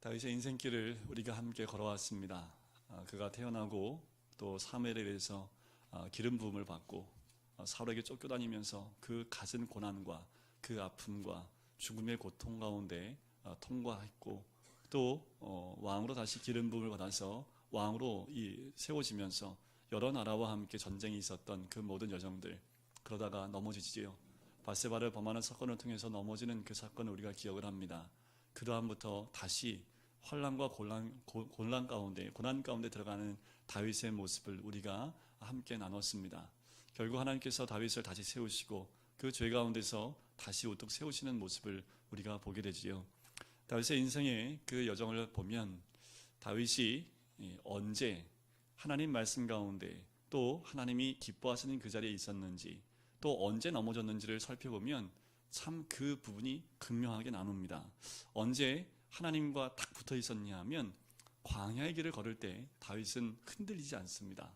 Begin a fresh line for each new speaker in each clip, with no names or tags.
다윗의 인생길을 우리가 함께 걸어왔습니다. 그가 태어나고 또 사무엘에 의해서 기름 부음을 받고 사울에게 쫓겨다니면서 그 갖은 고난과 그 아픔과 죽음의 고통 가운데 통과했고 또 왕으로 다시 기름 부음을 받아서 왕으로 세워지면서 여러 나라와 함께 전쟁이 있었던 그 모든 여정들, 그러다가 넘어지지요. 밧세바를 범하는 사건을 통해서 넘어지는 그 사건을 우리가 기억을 합니다. 그다음부터 다시 환난과 고난 가운데 들어가는 다윗의 모습을 우리가 함께 나눴습니다. 결국 하나님께서 다윗을 다시 세우시고 그 죄 가운데서 다시 우뚝 세우시는 모습을 우리가 보게 되지요. 다윗의 인생의 그 여정을 보면 다윗이 언제 하나님 말씀 가운데 또 하나님이 기뻐하시는 그 자리에 있었는지, 또 언제 넘어졌는지를 살펴보면 참 그 부분이 극명하게 나눕니다. 언제 하나님과 딱 붙어 있었냐 하면 광야의 길을 걸을 때 다윗은 흔들리지 않습니다.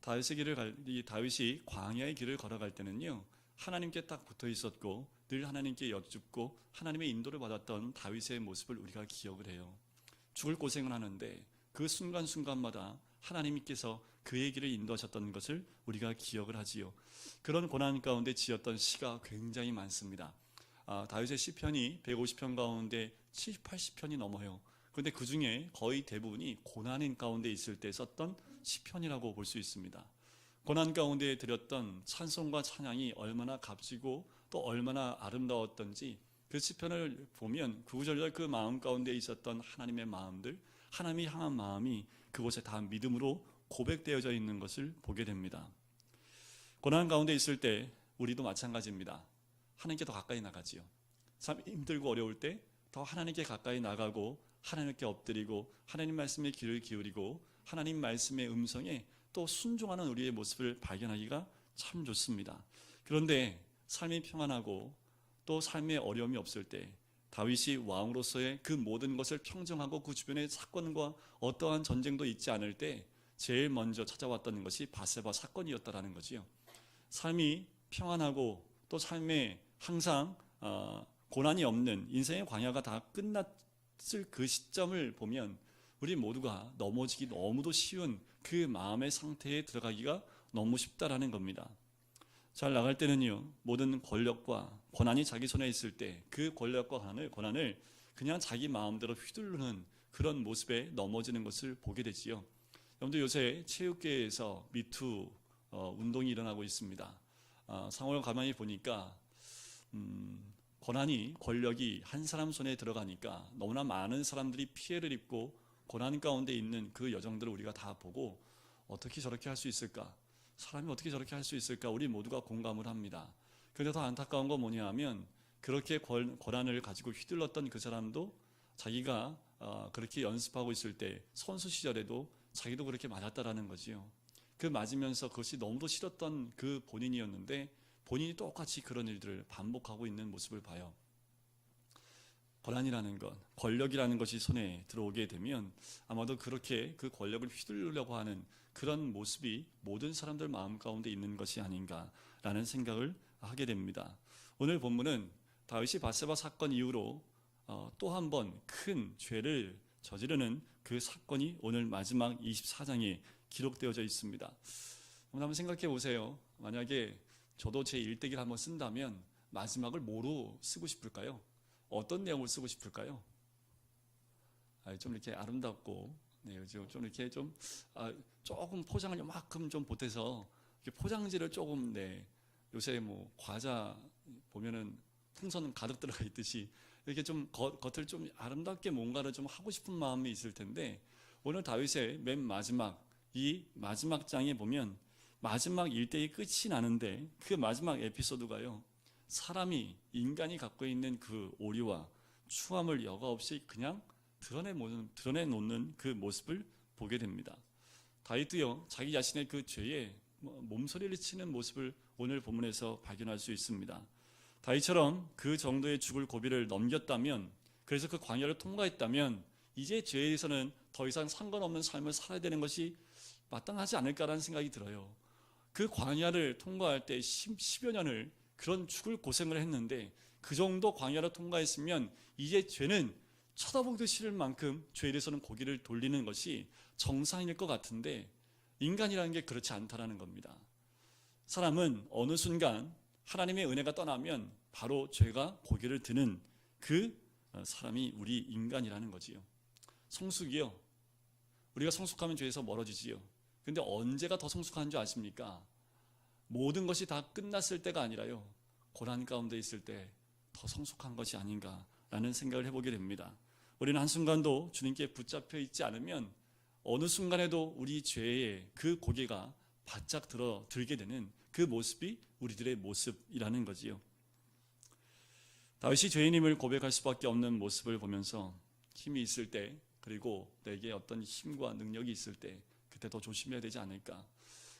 다윗이 광야의 길을 걸어갈 때는요, 하나님께 딱 붙어 있었고 늘 하나님께 여쭙고 하나님의 인도를 받았던 다윗의 모습을 우리가 기억을 해요. 죽을 고생을 하는데 그 순간순간마다 하나님께서 그의 길을 인도하셨던 것을 우리가 기억을 하지요. 그런 고난 가운데 지었던 시가 굉장히 많습니다. 다윗의 시편이 150편 가운데 70, 80편이 넘어요. 그런데 그 중에 거의 대부분이 고난인 가운데 있을 때 썼던 시편이라고 볼 수 있습니다. 고난 가운데 드렸던 찬송과 찬양이 얼마나 값지고 또 얼마나 아름다웠던지 그 시편을 보면 구구절절 그 마음 가운데 있었던 하나님의 마음들, 하나님이 향한 마음이 그곳에 다 믿음으로 고백되어져 있는 것을 보게 됩니다. 고난 가운데 있을 때 우리도 마찬가지입니다. 하나님께 더 가까이 나가지요. 참 힘들고 어려울 때 더 하나님께 가까이 나가고 하나님께 엎드리고 하나님 말씀에 귀를 기울이고 하나님 말씀의 음성에 또 순종하는 우리의 모습을 발견하기가 참 좋습니다. 그런데 삶이 평안하고 또 삶에 어려움이 없을 때 다윗이 왕으로서의 그 모든 것을 평정하고 그 주변의 사건과 어떠한 전쟁도 있지 않을 때 제일 먼저 찾아왔던 것이 밧세바 사건이었다라는 거지요. 삶이 평안하고 또 삶에 항상 고난이 없는 인생의 광야가 다 끝났을 그 시점을 보면 우리 모두가 넘어지기 너무도 쉬운 그 마음의 상태에 들어가기가 너무 쉽다라는 겁니다. 잘 나갈 때는요, 모든 권력과 고난이 자기 손에 있을 때 그 권력과 고난을 그냥 자기 마음대로 휘두르는 그런 모습에 넘어지는 것을 보게 되지요. 여러분들 요새 체육계에서 미투 운동이 일어나고 있습니다. 상황을 가만히 보니까 권력이 한 사람 손에 들어가니까 너무나 많은 사람들이 피해를 입고 고난 가운데 있는 그 여정들을 우리가 다 보고 어떻게 저렇게 할 수 있을까? 사람이 어떻게 저렇게 할 수 있을까? 우리 모두가 공감을 합니다. 그런데 더 안타까운 건 뭐냐 하면 그렇게 고난을 가지고 휘둘렀던 그 사람도 자기가 그렇게 연습하고 있을 때 선수 시절에도 자기도 그렇게 맞았다라는 거지요. 그 맞으면서 그것이 너무도 싫었던 그 본인이었는데 본인이 똑같이 그런 일들을 반복하고 있는 모습을 봐요. 고난이라는 것, 권력이라는 것이 손에 들어오게 되면 아마도 그렇게 그 권력을 휘두르려고 하는 그런 모습이 모든 사람들 마음 가운데 있는 것이 아닌가라는 생각을 하게 됩니다. 오늘 본문은 다윗이 밧세바 사건 이후로 또 한 번 큰 죄를 저지르는 그 사건이 오늘 마지막 24장에 기록되어져 있습니다. 한번 생각해 보세요. 만약에 저도 제 일대기를 한번 쓴다면 마지막을 뭐로 쓰고 싶을까요? 어떤 내용을 쓰고 싶을까요? 좀 이렇게 아름답고, 좀 이렇게 조금 포장을 요만큼 좀 보태서 포장지를 조금, 요새 과자 보면은 풍선 가득 들어가 있듯이 이렇게 좀 겉을 좀 아름답게 뭔가를 좀 하고 싶은 마음이 있을 텐데, 오늘 다윗의 맨 마지막, 이 마지막 장에 보면 마지막 일대기 끝이 나는데 그 마지막 에피소드가요, 인간이 갖고 있는 그 오류와 추함을 여과 없이 그냥 드러내놓는 그 모습을 보게 됩니다. 다윗도요, 자기 자신의 그 죄에 몸소리를 치는 모습을 오늘 본문에서 발견할 수 있습니다. 다윗처럼 그 정도의 죽을 고비를 넘겼다면, 그래서 그 광야를 통과했다면 이제 죄에 대해서는 더 이상 상관없는 삶을 살아야 되는 것이 마땅하지 않을까라는 생각이 들어요. 그 광야를 통과할 때 10여 년을 그런 죽을 고생을 했는데 그 정도 광야를 통과했으면 이제 죄는 쳐다보기도 싫을 만큼 죄에 대해서는 고개를 돌리는 것이 정상일 것 같은데 인간이라는 게 그렇지 않다라는 겁니다. 사람은 어느 순간 하나님의 은혜가 떠나면 바로 죄가 고개를 드는 그 사람이 우리 인간이라는 거지요. 성숙이요. 우리가 성숙하면 죄에서 멀어지지요. 근데 언제가 더 성숙한 줄 아십니까? 모든 것이 다 끝났을 때가 아니라요, 고난 가운데 있을 때 더 성숙한 것이 아닌가라는 생각을 해보게 됩니다. 우리는 한순간도 주님께 붙잡혀 있지 않으면 어느 순간에도 우리 죄의 그 고개가 바짝 들게 되는 그 모습이 우리들의 모습이라는 거지요. 다윗이 죄인임을 고백할 수밖에 없는 모습을 보면서 힘이 있을 때, 그리고 내게 어떤 힘과 능력이 있을 때 그때 더 조심해야 되지 않을까.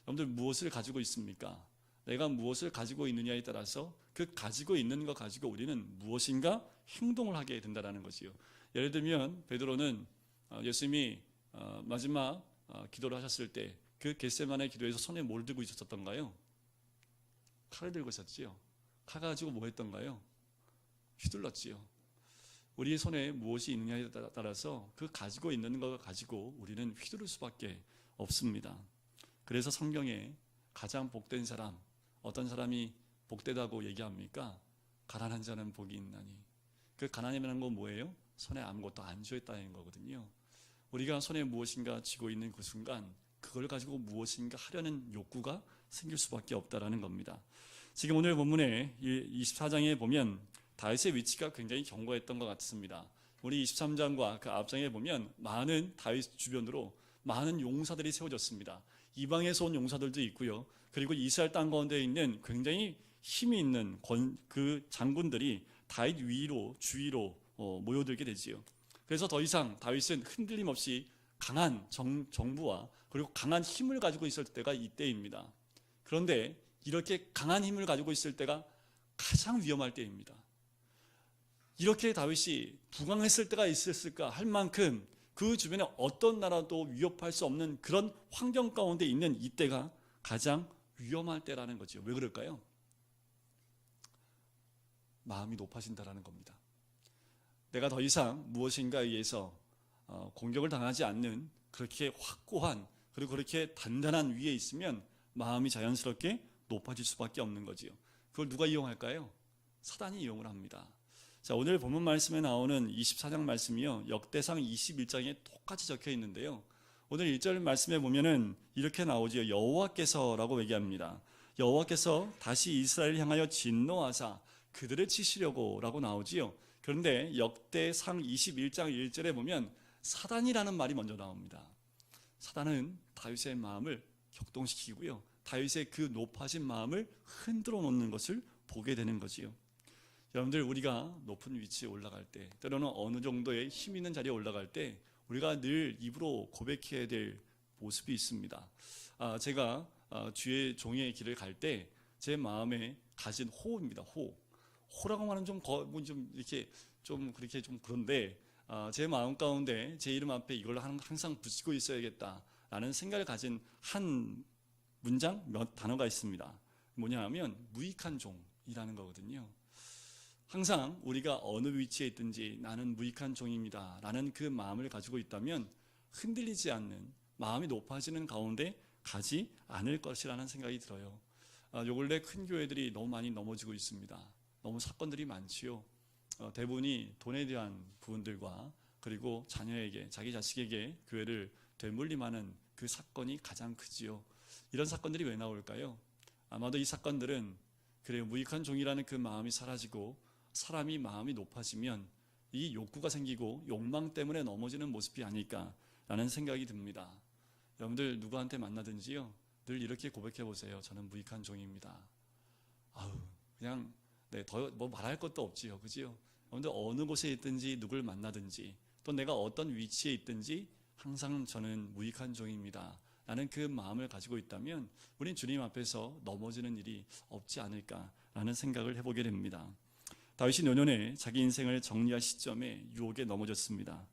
여러분들 무엇을 가지고 있습니까? 내가 무엇을 가지고 있느냐에 따라서 그 가지고 있는 것 가지고 우리는 무엇인가 행동을 하게 된다는 것이요. 예를 들면 베드로는 예수님이 마지막 기도를 하셨을 때 그 겟세마네 기도에서 손에 뭘 들고 있었던가요? 칼을 들고 있었지요. 칼 가지고 뭐 했던가요? 휘둘렀지요. 우리의 손에 무엇이 있느냐에 따라서 그 가지고 있는 것 가지고 우리는 휘두를 수밖에 없습니다. 그래서 성경에 가장 복된 사람, 어떤 사람이 복되다고 얘기합니까? 가난한 자는 복이 있나니. 그 가난이라는 건 뭐예요? 손에 아무것도 안 쥐어있다는 거거든요. 우리가 손에 무엇인가 쥐고 있는 그 순간 그걸 가지고 무엇인가 하려는 욕구가 생길 수밖에 없다라는 겁니다. 지금 오늘 본문의 24장에 보면 다윗의 위치가 굉장히 견고했던 것 같습니다. 우리 23장과 그 앞장에 보면 많은 다윗 주변으로 많은 용사들이 세워졌습니다. 이방에서 온 용사들도 있고요. 그리고 이스라엘 땅 가운데 있는 굉장히 힘이 있는 그 장군들이 다윗 위로 주위로 모여들게 되지요. 그래서 더 이상 다윗은 흔들림 없이 강한 정부와 그리고 강한 힘을 가지고 있을 때가 이때입니다. 그런데 이렇게 강한 힘을 가지고 있을 때가 가장 위험할 때입니다. 이렇게 다윗이 부강했을 때가 있었을까 할 만큼 그 주변에 어떤 나라도 위협할 수 없는 그런 환경 가운데 있는 이때가 가장 위험할 때라는 거죠. 왜 그럴까요? 마음이 높아진다라는 겁니다. 내가 더 이상 무엇인가에 의해서 공격을 당하지 않는 그렇게 확고한 그리고 그렇게 단단한 위에 있으면 마음이 자연스럽게 높아질 수밖에 없는 거지요. 그걸 누가 이용할까요? 사단이 이용을 합니다. 자, 오늘 본문 말씀에 나오는 24장 말씀이요, 역대상 21장에 똑같이 적혀 있는데요. 오늘 1절 말씀에 보면은 이렇게 나오지요. 여호와께서라고 얘기합니다. 여호와께서 다시 이스라엘을 향하여 진노하사 그들을 치시려고 라고 나오지요. 그런데 역대상 21장 1절에 보면 사단이라는 말이 먼저 나옵니다. 사단은 다윗의 마음을 격동시키고요, 다윗의 그 높아진 마음을 흔들어 놓는 것을 보게 되는 거지요. 여러분들, 우리가 높은 위치에 올라갈 때, 때로는 어느 정도의 힘 있는 자리에 올라갈 때 우리가 늘 입으로 고백해야 될 모습이 있습니다. 제가 주의 종의 길을 갈 때 제 마음에 가진 호입니다. 호라고 말하면 좀 이렇게 좀 그렇게 좀 그런데 제 마음 가운데 제 이름 앞에 이걸 항상 붙이고 있어야겠다라는 생각을 가진 한 문장, 몇 단어가 있습니다. 뭐냐 하면 무익한 종이라는 거거든요. 항상 우리가 어느 위치에 있든지 나는 무익한 종입니다 라는 그 마음을 가지고 있다면 흔들리지 않는, 마음이 높아지는 가운데 가지 않을 것이라는 생각이 들어요. 요 근래 큰 교회들이 너무 많이 넘어지고 있습니다. 너무 사건들이 많지요. 대부분이 돈에 대한 부분들과 그리고 자녀에게, 자기 자식에게 교회를 되물림하는 그 사건이 가장 크지요. 이런 사건들이 왜 나올까요? 아마도 이 사건들은 그래요, 무익한 종이라는 그 마음이 사라지고 사람이 마음이 높아지면 이 욕구가 생기고 욕망 때문에 넘어지는 모습이 아닐까라는 생각이 듭니다. 여러분들 누구한테 만나든지요, 늘 이렇게 고백해 보세요. 저는 무익한 종입니다. 그냥 더 뭐 말할 것도 없지요, 그지요? 여러분들 어느 곳에 있든지 누굴 만나든지 또 내가 어떤 위치에 있든지 항상 저는 무익한 종입니다 라는 그 마음을 가지고 있다면 우린 주님 앞에서 넘어지는 일이 없지 않을까라는 생각을 해보게 됩니다. 다윗이 노년에 자기 인생을 정리할 시점에 유혹에 넘어졌습니다.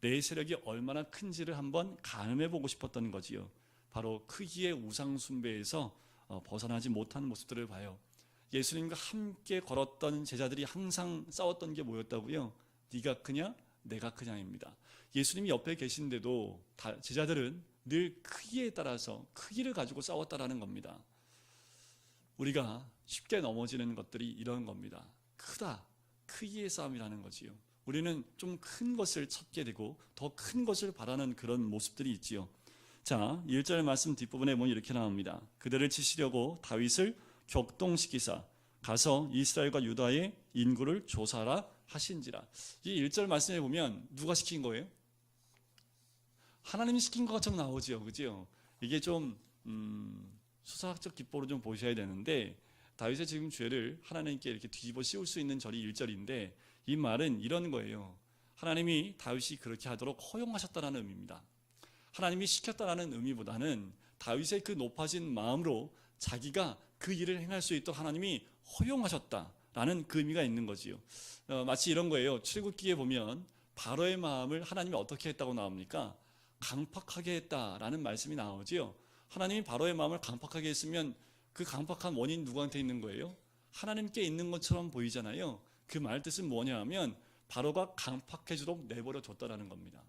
내 세력이 얼마나 큰지를 한번 가늠해보고 싶었던 거지요. 바로 크기의 우상 숭배에서 벗어나지 못하는 모습들을 봐요. 예수님과 함께 걸었던 제자들이 항상 싸웠던 게 뭐였다고요? 네가 크냐? 내가 그 양입니다. 예수님이 옆에 계신데도 제자들은 늘 크기에 따라서 크기를 가지고 싸웠다라는 겁니다. 우리가 쉽게 넘어지는 것들이 이런 겁니다. 크다, 크기의 싸움이라는 거지요. 우리는 좀 큰 것을 찾게 되고 더 큰 것을 바라는 그런 모습들이 있지요. 자, 1절 말씀 뒷부분에 보면 이렇게 나옵니다. 그들을 치시려고 다윗을 격동시키사 가서 이스라엘과 유다의 인구를 조사하라 하신지라. 이 1절 말씀에 보면 누가 시킨 거예요? 하나님이 시킨 것 같이 나오죠. 그죠? 이게 좀 수사학적 기법으로 좀 보셔야 되는데, 다윗의 지금 죄를 하나님께 이렇게 뒤집어 씌울 수 있는 절이 1절인데, 이 말은 이런 거예요. 하나님이 다윗이 그렇게 하도록 허용하셨다는 의미입니다. 하나님이 시켰다라는 의미보다는 다윗의 그 높아진 마음으로 자기가 그 일을 행할 수 있도록 하나님이 허용하셨다라는 그 의미가 있는 거지요. 마치 이런 거예요. 출애굽기에 보면 바로의 마음을 하나님이 어떻게 했다고 나옵니까? 강팍하게 했다라는 말씀이 나오지요. 하나님이 바로의 마음을 강팍하게 했으면 그 강팍한 원인 누구한테 있는 거예요? 하나님께 있는 것처럼 보이잖아요. 그 말 뜻은 뭐냐 하면 바로가 강팍해지도록 내버려 뒀다라는 겁니다.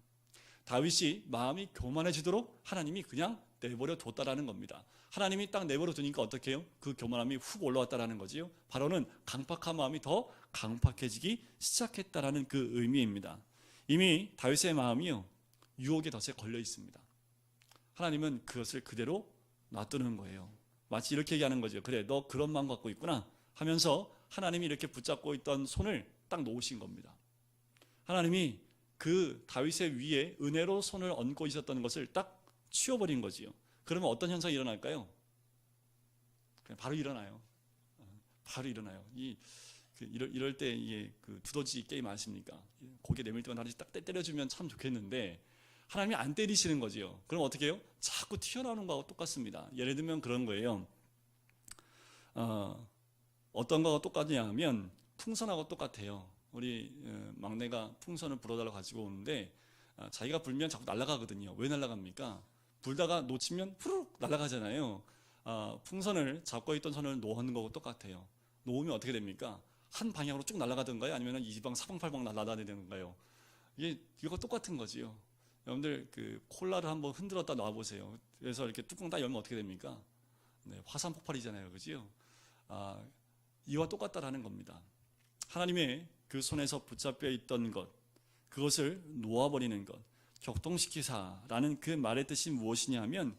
다윗이 마음이 교만해지도록 하나님이 그냥 내버려 뒀다라는 겁니다. 하나님이 딱 내버려 두니까 어떻게 해요? 그 교만함이 훅 올라왔다라는 거지요. 바로는 강팍한 마음이 더 강팍해지기 시작했다라는 그 의미입니다. 이미 다윗의 마음이요, 유혹의 덫에 걸려 있습니다. 하나님은 그것을 그대로 놔두는 거예요. 마치 이렇게 얘기하는 거죠. 그래, 너 그런 마음 갖고 있구나 하면서 하나님이 이렇게 붙잡고 있던 손을 딱 놓으신 겁니다. 하나님이 그 다윗의 위에 은혜로 손을 얹고 있었던 것을 딱 치워버린 거지요. 그러면 어떤 현상이 일어날까요? 그냥 바로 일어나요. 바로 일어나요. 이럴 때 이게 그 두더지 게임 아십니까? 고개 내밀 때마다 하나씩 딱 때려주면 참 좋겠는데 하나님이 안 때리시는 거지요. 그럼 어떻게 해요? 자꾸 튀어나오는 거하고 똑같습니다. 예를 들면 그런 거예요. 어떤 거가 똑같냐 하면 풍선하고 똑같아요. 우리 막내가 풍선을 불어달라고 가지고 오는데 자기가 불면 자꾸 날아가거든요. 왜 날아갑니까? 불다가 놓치면 후루룩 날아가잖아요. 풍선을 잡고 있던 손을 놓는 거고 똑같아요. 놓으면 어떻게 됩니까? 한 방향으로 쭉 날아가던가요? 아니면 이방 사방팔방 날아다니는가요? 이거 똑같은 거지요. 여러분들 그 콜라를 한번 흔들었다 놔보세요. 그래서 이렇게 뚜껑 딱 열면 어떻게 됩니까? 네, 화산 폭발이잖아요, 그지요? 이와 똑같다라는 겁니다. 하나님의 그 손에서 붙잡혀 있던 것, 그것을 놓아버리는 것, 격동시키사라는 그 말의 뜻이 무엇이냐 하면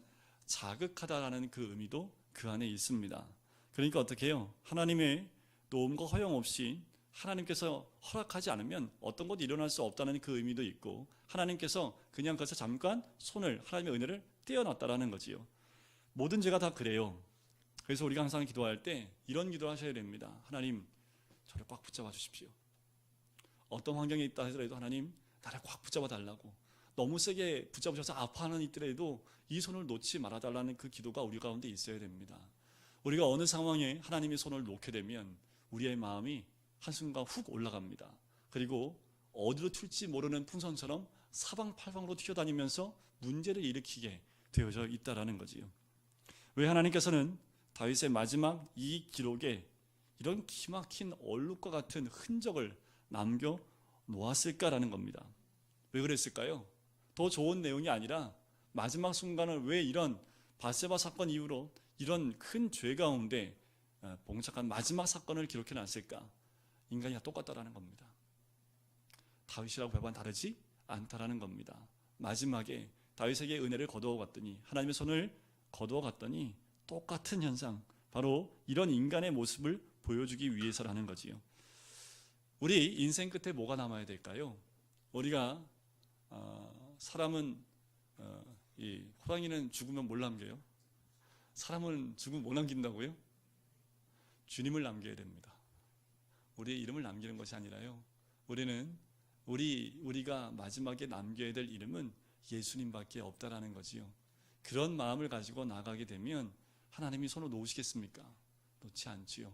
자극하다라는 그 의미도 그 안에 있습니다. 그러니까 어떻게 해요? 하나님의 도움과 허용 없이 하나님께서 허락하지 않으면 어떤 것도 일어날 수 없다는 그 의미도 있고, 하나님께서 그냥 그것을 잠깐 손을, 하나님의 은혜를 떼어놨다라는 거지요. 모든 죄가 다 그래요. 그래서 우리가 항상 기도할 때 이런 기도를 하셔야 됩니다. 하나님, 저를 꽉 붙잡아 주십시오. 어떤 환경에 있다 하더라도 하나님, 나를 꽉 붙잡아 달라고. 너무 세게 붙잡으셔서 아파하는 이들에도 이 손을 놓지 말아달라는 그 기도가 우리 가운데 있어야 됩니다. 우리가 어느 상황에 하나님의 손을 놓게 되면 우리의 마음이 한순간 훅 올라갑니다. 그리고 어디로 튈지 모르는 풍선처럼 사방팔방으로 튀어다니면서 문제를 일으키게 되어져 있다라는 거지요. 왜 하나님께서는 다윗의 마지막 이 기록에 이런 기막힌 얼룩과 같은 흔적을 남겨 놓았을까라는 겁니다. 왜 그랬을까요? 더 좋은 내용이 아니라 마지막 순간을 왜 이런 밧세바 사건 이후로 이런 큰 죄 가운데 봉착한 마지막 사건을 기록해 놨을까? 인간이 다 똑같다라는 겁니다. 다윗이라고 별반 다르지 않다라는 겁니다. 마지막에 다윗에게 은혜를 거두어 갔더니, 하나님의 손을 거두어 갔더니 똑같은 현상, 바로 이런 인간의 모습을 보여주기 위해서라는 거지요. 우리 인생 끝에 뭐가 남아야 될까요? 우리가 사람은 이 호랑이는 죽으면 뭘 남겨요? 사람은 죽으면 뭐 남긴다고요? 주님을 남겨야 됩니다. 우리의 이름을 남기는 것이 아니라요, 우리가 마지막에 남겨야 될 이름은 예수님밖에 없다라는 거지요. 그런 마음을 가지고 나가게 되면 하나님이 손을 놓으시겠습니까? 놓지 않지요.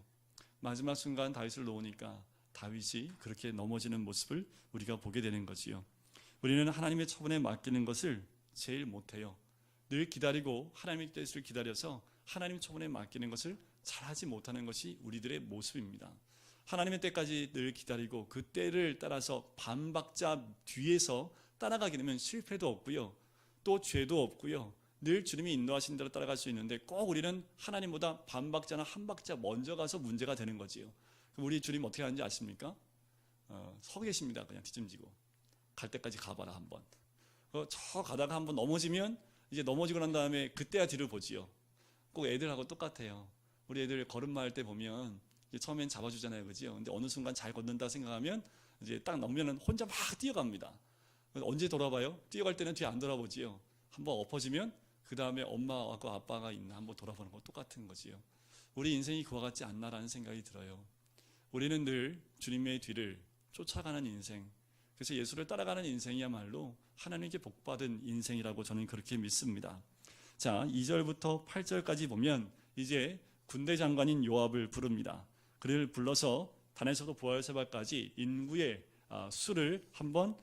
마지막 순간 다윗을 놓으니까 다윗이 그렇게 넘어지는 모습을 우리가 보게 되는 거지요. 우리는 하나님의 처분에 맡기는 것을 제일 못해요. 늘 기다리고 하나님의 뜻을 기다려서 하나님 처분에 맡기는 것을 잘하지 못하는 것이 우리들의 모습입니다. 하나님의 때까지 늘 기다리고 그 때를 따라서 반박자 뒤에서 따라가게 되면 실패도 없고요, 또 죄도 없고요, 늘 주님이 인도하신 대로 따라갈 수 있는데, 꼭 우리는 하나님보다 반박자나 한 박자 먼저 가서 문제가 되는 거지요. 그럼 우리 주님 어떻게 하는지 아십니까? 서 계십니다. 그냥 뒷짐지고 갈 때까지 가봐라 한번. 저 가다가 한번 넘어지면 이제 넘어지고 난 다음에 그때야 뒤를 보지요. 꼭 애들하고 똑같아요. 우리 애들 걸음마 할 때 보면 이제 처음엔 잡아주잖아요, 그죠? 근데 어느 순간 잘 걷는다 생각하면 이제 딱 넘으면 혼자 막 뛰어갑니다. 언제 돌아봐요? 뛰어갈 때는 뒤에 안 돌아보지요. 한번 엎어지면 그 다음에 엄마하고 아빠가 있나 한번 돌아보는 거 똑같은 거지요. 우리 인생이 그와 같지 않나라는 생각이 들어요. 우리는 늘 주님의 뒤를 쫓아가는 인생, 그래서 예수를 따라가는 인생이야말로 하나님께 복받은 인생이라고 저는 그렇게 믿습니다. 자, 2절부터 8절까지 보면 이제 군대 장관인 요압을 부릅니다. 그를 불러서 단에서도 부엘세바까지 인구의 수를 한번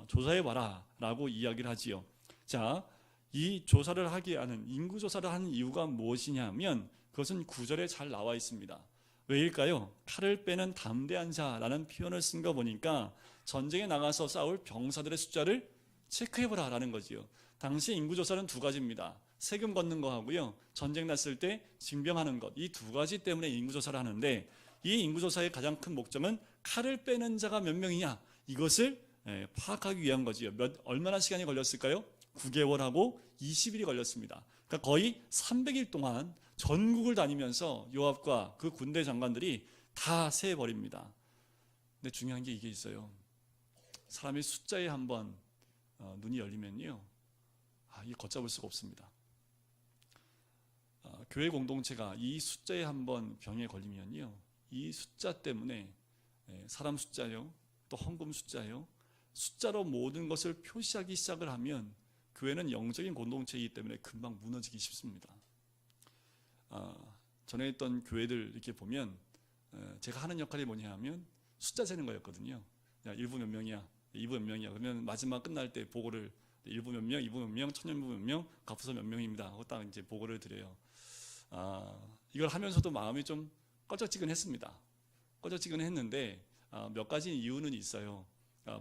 조사해봐라 라고 이야기를 하지요. 자, 이 조사를 하게 하는, 인구 조사를 하는 이유가 무엇이냐면 그것은 9절에 잘 나와 있습니다. 왜일까요? 칼을 빼는 담대한 자라는 표현을 쓴 거 보니까 전쟁에 나가서 싸울 병사들의 숫자를 체크해보라 라는 거지요. 당시 인구조사는 두 가지입니다. 세금 걷는 거 하고요, 전쟁 났을 때 징병하는 것, 이 두 가지 때문에 인구조사를 하는데, 이 인구조사의 가장 큰 목적은 칼을 빼는 자가 몇 명이냐, 이것을 파악하기 위한 거지요. 얼마나 시간이 걸렸을까요? 9개월하고 20일이 걸렸습니다. 그러니까 거의 300일 동안 전국을 다니면서 요압과 그 군대 장관들이 다 세버립니다. 근데 중요한 게 이게 있어요. 사람이 숫자에 한번 눈이 열리면요, 이게 걷잡을 수가 없습니다. 교회 공동체가 이 숫자에 한번 병에 걸리면요, 이 숫자 때문에 사람 숫자요, 또 헌금 숫자요, 숫자로 모든 것을 표시하기 시작을 하면 교회는 영적인 공동체이기 때문에 금방 무너지기 쉽습니다. 전에 있던 교회들 이렇게 보면 제가 하는 역할이 뭐냐 하면 숫자 재는 거였거든요. 야, 1부 몇 명이야, 2부 몇 명이야. 그러면 마지막 끝날 때 보고를 1부 몇 명, 2부 몇 명, 청년부 몇 명, 갑부서 몇 명입니다 하고 딱 이제 보고를 드려요. 이걸 하면서도 마음이 좀 꺼적지근했습니다. 꺼적지근했는데 몇 가지 이유는 있어요.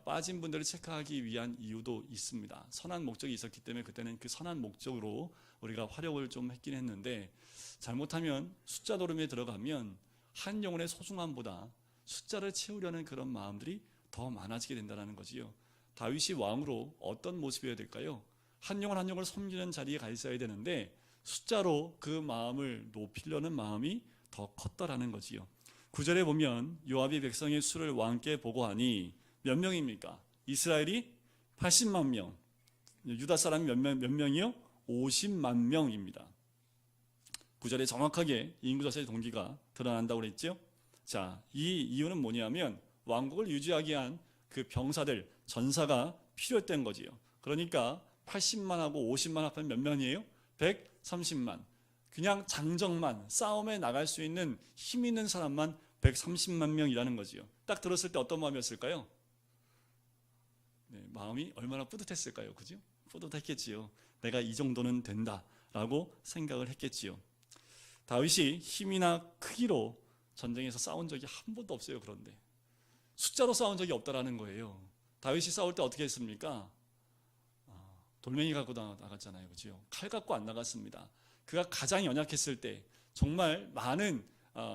빠진 분들을 체크하기 위한 이유도 있습니다. 선한 목적이 있었기 때문에 그때는 그 선한 목적으로 우리가 활용을 좀 했긴 했는데, 잘못하면 숫자 노름에 들어가면 한 영혼의 소중함보다 숫자를 채우려는 그런 마음들이 더 많아지게 된다는 거지요. 다윗이 왕으로 어떤 모습이어야 될까요? 한 영혼 한 영혼을 섬기는 자리에 가 있어야 되는데 숫자로 그 마음을 높이려는 마음이 더 컸다라는 거지요. 9절에 보면 요압이 백성의 수를 왕께 보고하니 몇 명입니까? 이스라엘이 80만 명, 유다 사람이 몇 명이요? 50만 명입니다. 9절에 정확하게 인구조사의 동기가 드러난다고 그랬죠. 자, 이 이유는 뭐냐면 왕국을 유지하기 위한 그 병사들, 전사가 필요했던 거지요. 그러니까 80만하고 50만 합하면 몇 명이에요? 130만. 그냥 장정만, 싸움에 나갈 수 있는 힘 있는 사람만 130만 명이라는 거지요. 딱 들었을 때 어떤 마음이었을까요? 마음이 얼마나 뿌듯했을까요? 그죠? 뿌듯했겠지요. 내가 이 정도는 된다라고 생각을 했겠지요. 다윗이 힘이나 크기로 전쟁에서 싸운 적이 한 번도 없어요. 그런데 숫자로 싸운 적이 없다라는 거예요. 다윗이 싸울 때 어떻게 했습니까? 돌멩이 갖고 나갔잖아요. 그죠? 칼 갖고 안 나갔습니다. 그가 가장 연약했을 때, 정말 많은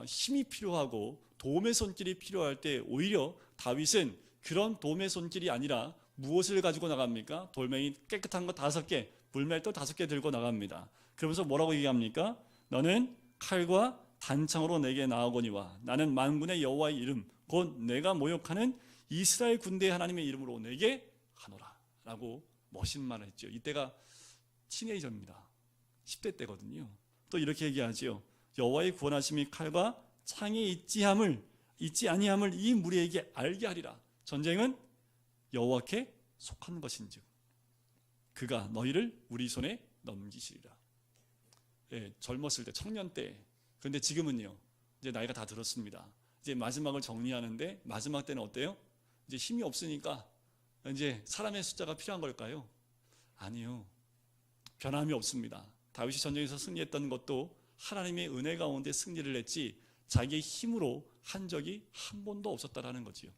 힘이 필요하고 도움의 손길이 필요할 때 오히려 다윗은 그런 도움의 손길이 아니라 무엇을 가지고 나갑니까? 돌멩이 깨끗한 거 5개, 물맷돌 5개 들고 나갑니다. 그러면서 뭐라고 얘기합니까? 너는 칼과 단창으로 내게 나아오거니와 나는 만군의 여호와의 이름 곧 내가 모욕하는 이스라엘 군대의 하나님의 이름으로 내게 가노라 라고 멋진 말을 했죠. 이때가 티네이저입니다. 10대 때거든요. 또 이렇게 얘기하지요. 여호와의 구원하심이 칼과 창에 있지 아니함을 이 무리에게 알게 하리라. 전쟁은 여호와께 속한 것인즉 그가 너희를 우리 손에 넘기시리라. 예, 젊었을 때, 청년 때. 그런데 지금은요, 이제 나이가 다 들었습니다. 이제 마지막을 정리하는데 마지막 때는 어때요? 이제 힘이 없으니까 이제 사람의 숫자가 필요한 걸까요? 아니요. 변함이 없습니다. 다윗이 전쟁에서 승리했던 것도 하나님의 은혜 가운데 승리를 했지 자기의 힘으로 한 적이 한 번도 없었다라는 거지요.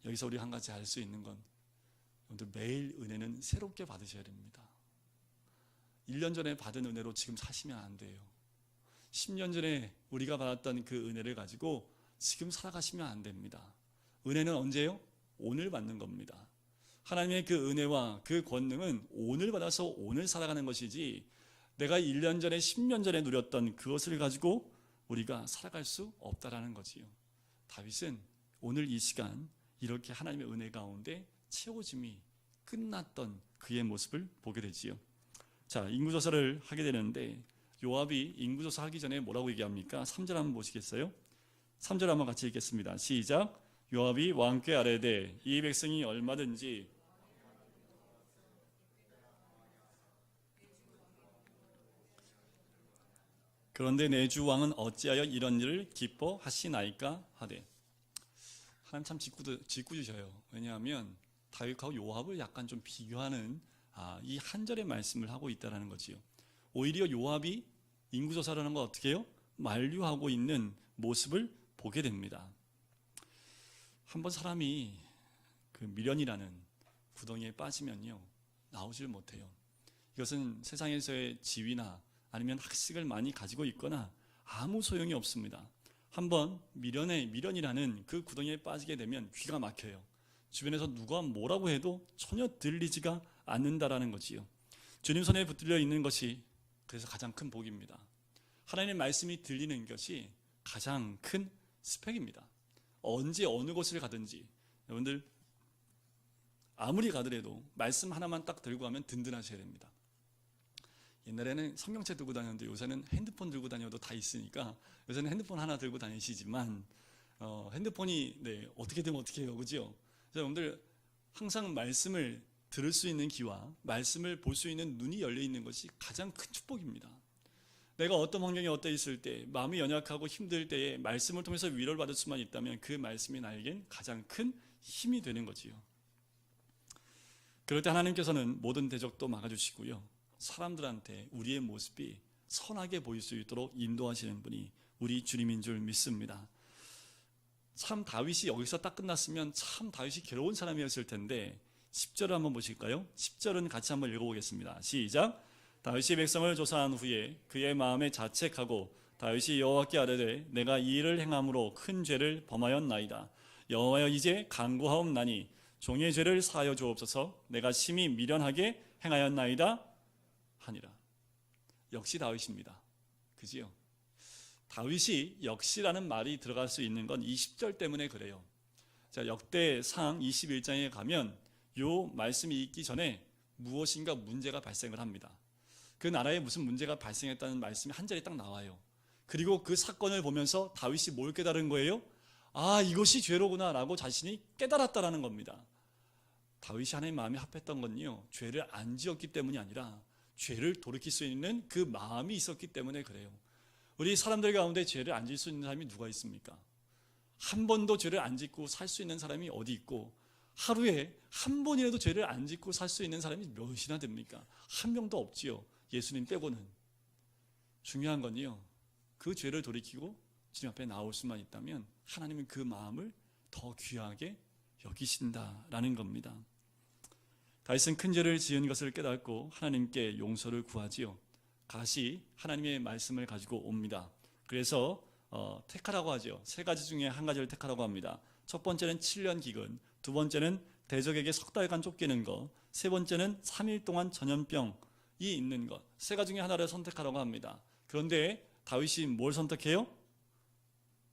여기서 우리 한 가지 알 수 있는 건 여러분들 매일 은혜는 새롭게 받으셔야 됩니다. 1년 전에 받은 은혜로 지금 사시면 안 돼요. 10년 전에 우리가 받았던 그 은혜를 가지고 지금 살아가시면 안 됩니다. 은혜는 언제요? 오늘 받는 겁니다. 하나님의 그 은혜와 그 권능은 오늘 받아서 오늘 살아가는 것이지 내가 1년 전에 10년 전에 누렸던 그것을 가지고 우리가 살아갈 수 없다라는 거지요. 다윗은 오늘 이 시간 이렇게 하나님의 은혜 가운데 채워짐이 끝났던 그의 모습을 보게 되지요. 자, 인구조사를 하게 되는데 요압이 인구조사 하기 전에 뭐라고 얘기합니까? 3절 한번 보시겠어요? 3절 한번 같이 읽겠습니다. 시작. 요압이 왕께 아뢰되 이 백성이 얼마든지 그런데 내 주 왕은 어찌하여 이런 일을 기뻐하시나이까 하되. 하나님 참 짓궂으셔요. 왜냐하면 다윗하고 요압을 약간 좀 비교하는 이 한 절의 말씀을 하고 있다는 거지요. 오히려 요압이 인구조사를 하는 거 어떻게 해요? 만류하고 있는 모습을 보게 됩니다. 한번 사람이 그 미련이라는 구덩이에 빠지면요 나오질 못해요. 이것은 세상에서의 지위나 아니면 학식을 많이 가지고 있거나 아무 소용이 없습니다. 한번 미련이라는 그 구덩이에 빠지게 되면 귀가 막혀요. 주변에서 누가 뭐라고 해도 전혀 들리지가 않는다라는 거지요. 주님 손에 붙들려 있는 것이 그래서 가장 큰 복입니다. 하나님의 말씀이 들리는 것이 가장 큰 스펙입니다. 언제 어느 곳을 가든지 여러분들 아무리 가더라도 말씀 하나만 딱 들고 가면 든든하셔야 됩니다. 옛날에는 성경책 들고 다녔는데 요새는 핸드폰 들고 다녀도 다 있으니까 요새는 핸드폰 하나 들고 다니시지만 핸드폰이 어떻게 되면 어떻게 해요, 그죠? 여러분들 항상 말씀을 들을 수 있는 귀와 말씀을 볼 수 있는 눈이 열려 있는 것이 가장 큰 축복입니다. 내가 어떤 환경에 어떠 있을 때 마음이 연약하고 힘들 때에 말씀을 통해서 위로를 받을 수만 있다면 그 말씀이 나에겐 가장 큰 힘이 되는 거지요. 그럴 때 하나님께서는 모든 대적도 막아주시고요. 사람들한테 우리의 모습이 선하게 보일 수 있도록 인도하시는 분이 우리 주님인 줄 믿습니다. 참 다윗이 여기서 딱 끝났으면 참 다윗이 괴로운 사람이었을 텐데 10절을 한번 보실까요? 10절은 같이 한번 읽어보겠습니다. 시작. 다윗이 백성을 조사한 후에 그의 마음에 자책하고 다윗이 여호와께 아뢰되 내가 이 일을 행함으로 큰 죄를 범하였나이다. 여호와여 이제 간구하옵나니 종의 죄를 사하여 주옵소서. 내가 심히 미련하게 행하였나이다 하니라. 역시 다윗입니다. 그지요? 다윗이 역시라는 말이 들어갈 수 있는 건 20절 때문에 그래요. 자, 역대상 21장에 가면 요 말씀이 있기 전에 무엇인가 문제가 발생을 합니다. 그 나라에 무슨 문제가 발생했다는 말씀이 한 절에 딱 나와요. 그리고 그 사건을 보면서 다윗이 뭘 깨달은 거예요? 이것이 죄로구나 라고 자신이 깨달았다라는 겁니다. 다윗이 하나님 마음이 합했던 건요 죄를 안 지었기 때문이 아니라 죄를 돌이킬 수 있는 그 마음이 있었기 때문에 그래요. 우리 사람들 가운데 죄를 안 지을 수 있는 사람이 누가 있습니까? 한 번도 죄를 안 짓고 살 수 있는 사람이 어디 있고 하루에 한 번이라도 죄를 안 짓고 살 수 있는 사람이 몇이나 됩니까? 한 명도 없지요. 예수님 빼고는. 중요한 건요 그 죄를 돌이키고 주님 앞에 나올 수만 있다면 하나님은 그 마음을 더 귀하게 여기신다라는 겁니다. 다윗은 큰 죄를 지은 것을 깨닫고 하나님께 용서를 구하지요. 다시 하나님의 말씀을 가지고 옵니다. 그래서 택하라고 하죠. 세 가지 중에 한 가지를 택하라고 합니다. 첫 번째는 7년 기근, 두 번째는 대적에게 석 달간 쫓기는 것, 세 번째는 3일 동안 전염병이 있는 것. 세 가지 중에 하나를 선택하라고 합니다. 그런데 다윗이 뭘 선택해요?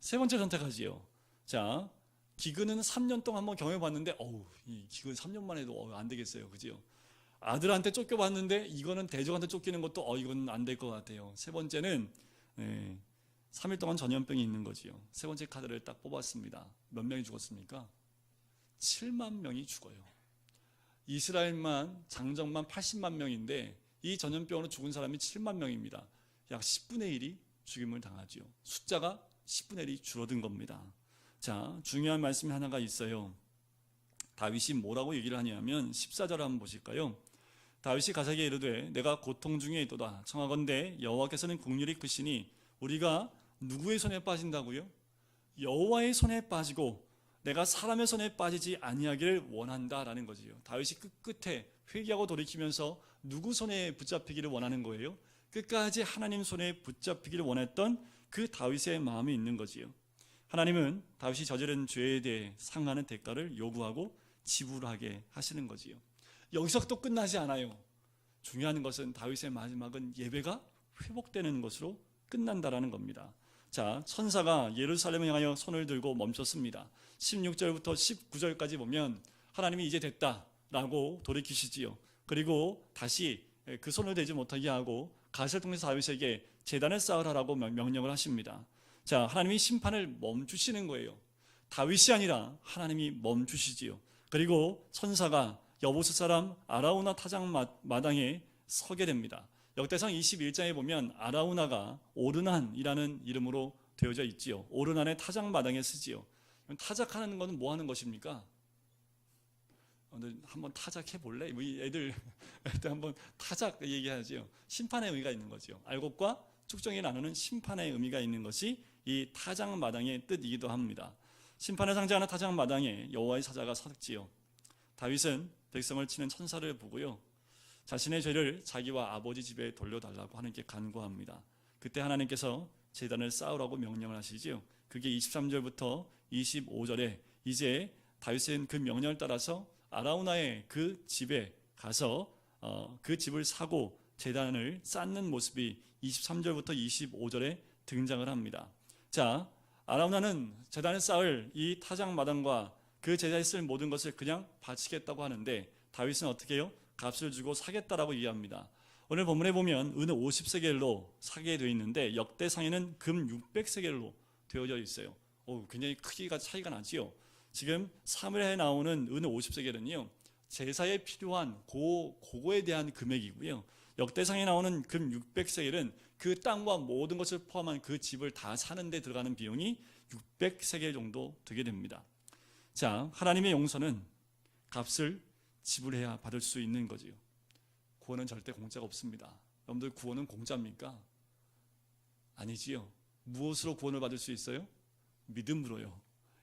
세 번째 선택하지요. 자, 기근은 3년 동안 한번 경험해봤는데 이 기근 3년만 해도 안 되겠어요. 그죠? 아들한테 쫓겨봤는데 이거는 대적한테 쫓기는 것도 이건 안 될 것 같아요. 세 번째는 3일 동안 전염병이 있는 거지요. 세 번째 카드를 딱 뽑았습니다. 몇 명이 죽었습니까? 7만 명이 죽어요. 이스라엘만 장정만 80만 명인데 이 전염병으로 죽은 사람이 7만 명입니다. 약 10분의 1이 죽임을 당하지요. 숫자가 10분의 1이 줄어든 겁니다. 자, 중요한 말씀이 하나가 있어요. 다윗이 뭐라고 얘기를 하냐면 14절 한번 보실까요? 다윗이 가사기에 이르되 내가 고통 중에 있도다. 청하건대 여호와께서는 긍휼히 크시니 우리가 누구의 손에 빠진다고요? 여호와의 손에 빠지고 내가 사람의 손에 빠지지 아니하기를 원한다라는 거지요. 다윗이 끝끝에 회개하고 돌이키면서 누구 손에 붙잡히기를 원하는 거예요? 끝까지 하나님 손에 붙잡히기를 원했던 그 다윗의 마음이 있는 거지요. 하나님은 다윗이 저지른 죄에 대해 상하는 대가를 요구하고 지불하게 하시는 거지요. 여기서 또 끝나지 않아요. 중요한 것은 다윗의 마지막은 예배가 회복되는 것으로 끝난다라는 겁니다. 자, 천사가 예루살렘을 향하여 손을 들고 멈췄습니다. 16절부터 19절까지 보면 하나님이 이제 됐다라고 돌이키시지요. 그리고 다시 그 손을 대지 못하게 하고 갓을 통해서 다윗에게 제단을 쌓으라고 명령을 하십니다. 자, 하나님이 심판을 멈추시는 거예요. 다윗이 아니라 하나님이 멈추시지요. 그리고 천사가 여보스 사람 아라우나 타작 마당에 서게 됩니다. 역대상 21장에 보면 아라우나가 오르난이라는 이름으로 되어져 있지요. 오르난의 타작 마당에 쓰지요. 타작하는 것은 뭐 하는 것입니까? 오늘 한번 타작해 볼래? 우리 애들 한번 타작 얘기하지요. 심판의 의미가 있는 거죠. 알곡과 축정이 나누는 심판의 의미가 있는 것이 이 타작 마당의 뜻이기도 합니다. 심판을 상징하는 타작 마당에 여호와의 사자가 섰지요. 다윗은 백성을 치는 천사를 보고요, 자신의 죄를 자기와 아버지 집에 돌려달라고 하나님께 간구합니다. 그때 하나님께서 제단을 쌓으라고 명령을 하시지요. 그게 23절부터 25절에 이제 다윗은 그 명령을 따라서 아라우나의 그 집에 가서 그 집을 사고 제단을 쌓는 모습이 23절부터 25절에 등장을 합니다. 자, 아라우나는 제단을 쌓을 이 타작 마당과 그 제단에 쓸 모든 것을 그냥 바치겠다고 하는데 다윗은 어떻게 해요? 값을 주고 사겠다라고 이해합니다. 오늘 본문에 보면 은 50세겔로 사게 되어 있는데 역대상에는 금 600세겔로 되어져 있어요. 굉장히 크기가 차이가 나지요. 지금 사무엘에 나오는 은 50세겔은요 제사에 필요한 그거에 대한 금액이고요. 역대상에 나오는 금 600세겔은 그 땅과 모든 것을 포함한 그 집을 다 사는 데 들어가는 비용이 600세겔 정도 되게 됩니다. 자, 하나님의 용서는 값을 지불해야 받을 수 있는 거지요. 구원은 절대 공짜가 없습니다. 여러분들 구원은 공짜입니까? 아니지요. 무엇으로 구원을 받을 수 있어요? 믿음으로요.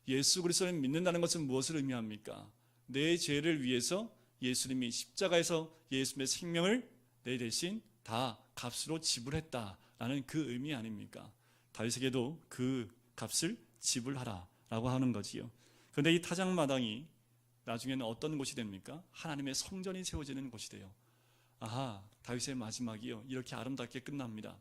예수 그리스도를 믿는다는 것은 무엇을 의미합니까? 내 죄를 위해서 예수님이 십자가에서 예수님의 생명을 내 대신 다 값으로 지불했다라는 그 의미 아닙니까? 다윗에게도 그 값을 지불하라라고 하는 거지요. 그런데 이 타작 마당이 나중에는 어떤 곳이 됩니까? 하나님의 성전이 세워지는 곳이 돼요. 아하, 다윗의 마지막이요 이렇게 아름답게 끝납니다.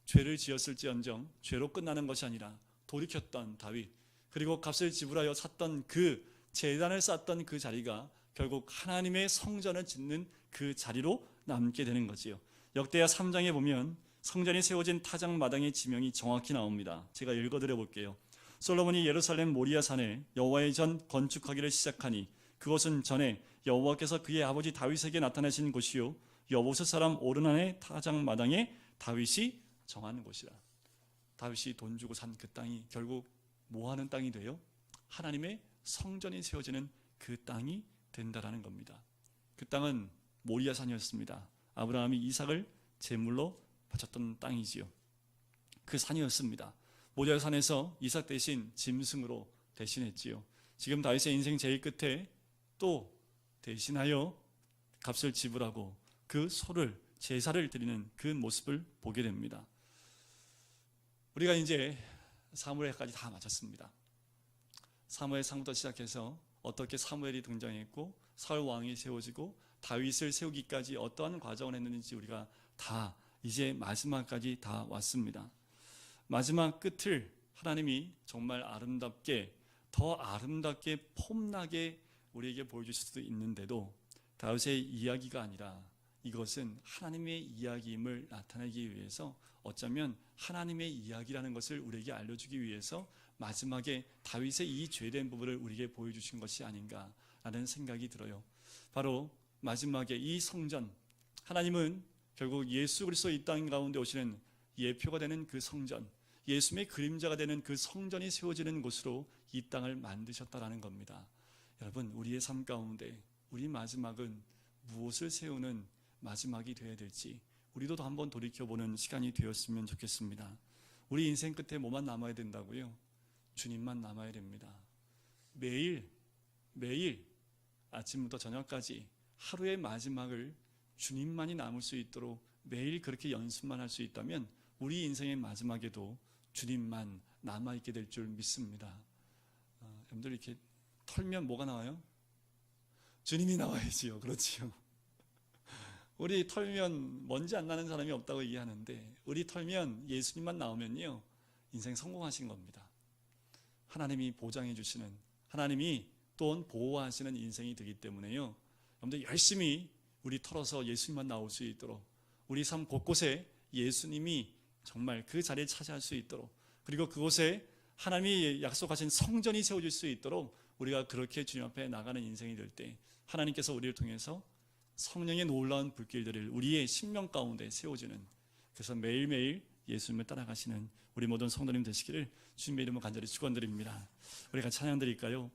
죄를 지었을지언정 죄로 끝나는 것이 아니라 돌이켰던 다윗, 그리고 값을 지불하여 샀던 그 제단을 쌓던 그 자리가 결국 하나님의 성전을 짓는 그 자리로 남게 되는 거지요. 역대하 3장에 보면 성전이 세워진 타작 마당의 지명이 정확히 나옵니다. 제가 읽어드려 볼게요. 솔로몬이 예루살렘 모리아 산에 여호와의 전 건축하기를 시작하니 그곳은 전에 여호와께서 그의 아버지 다윗에게 나타나신 곳이요 여보스 사람 오르난의 타작 마당에 다윗이 정하는 곳이라. 다윗이 돈 주고 산 그 땅이 결국 뭐 하는 땅이 돼요? 하나님의 성전이 세워지는 그 땅이 된다라는 겁니다. 그 땅은 모리아 산이었습니다. 아브라함이 이삭을 제물로 바쳤던 땅이지요. 그 산이었습니다. 모리아 산에서 이삭 대신 짐승으로 대신했지요. 지금 다윗의 인생 제일 끝에 또 대신하여 값을 지불하고 그 소를 제사를 드리는 그 모습을 보게 됩니다. 우리가 이제 사무엘까지 다 마쳤습니다. 사무엘상부터 시작해서 어떻게 사무엘이 등장했고 사울 왕이 세워지고 다윗을 세우기까지 어떠한 과정을 했는지 우리가 다 이제 마지막까지 다 왔습니다. 마지막 끝을 하나님이 정말 아름답게 더 아름답게 폼나게 우리에게 보여주실 수도 있는데도 다윗의 이야기가 아니라 이것은 하나님의 이야기임을 나타내기 위해서 어쩌면 하나님의 이야기라는 것을 우리에게 알려주기 위해서 마지막에 다윗의 이 죄된 부분을 우리에게 보여주신 것이 아닌가라는 생각이 들어요. 바로 마지막에 이 성전, 하나님은 결국 예수 그리스도 이 땅 가운데 오시는 예표가 되는 그 성전, 예수님의 그림자가 되는 그 성전이 세워지는 곳으로 이 땅을 만드셨다라는 겁니다. 여러분, 우리의 삶 가운데 우리 마지막은 무엇을 세우는 마지막이 되어야 될지 우리도 한번 돌이켜보는 시간이 되었으면 좋겠습니다. 우리 인생 끝에 뭐만 남아야 된다고요? 주님만 남아야 됩니다. 매일 아침부터 저녁까지 하루의 마지막을 주님만이 남을 수 있도록 매일 그렇게 연습만 할 수 있다면 우리 인생의 마지막에도 주님만 남아있게 될 줄 믿습니다. 여러분들 이렇게 털면 뭐가 나와요? 주님이 나와야지요. 그렇지요. 우리 털면 먼지 안 나는 사람이 없다고 이해하는데 우리 털면 예수님만 나오면요 인생 성공하신 겁니다. 하나님이 보장해 주시는, 하나님이 또한 보호하시는 인생이 되기 때문에요 여러분들 열심히 우리 털어서 예수님만 나올 수 있도록 우리 삶 곳곳에 예수님이 정말 그 자리를 차지할 수 있도록 그리고 그곳에 하나님이 약속하신 성전이 세워질 수 있도록 우리가 그렇게 주님 앞에 나가는 인생이 될 때 하나님께서 우리를 통해서 성령의 놀라운 불길들을 우리의 심령 가운데 세워주는, 그래서 매일매일 예수님을 따라가시는 우리 모든 성도님 되시기를 주님의 이름으로 간절히 축원드립니다. 우리 같이 찬양 드릴까요?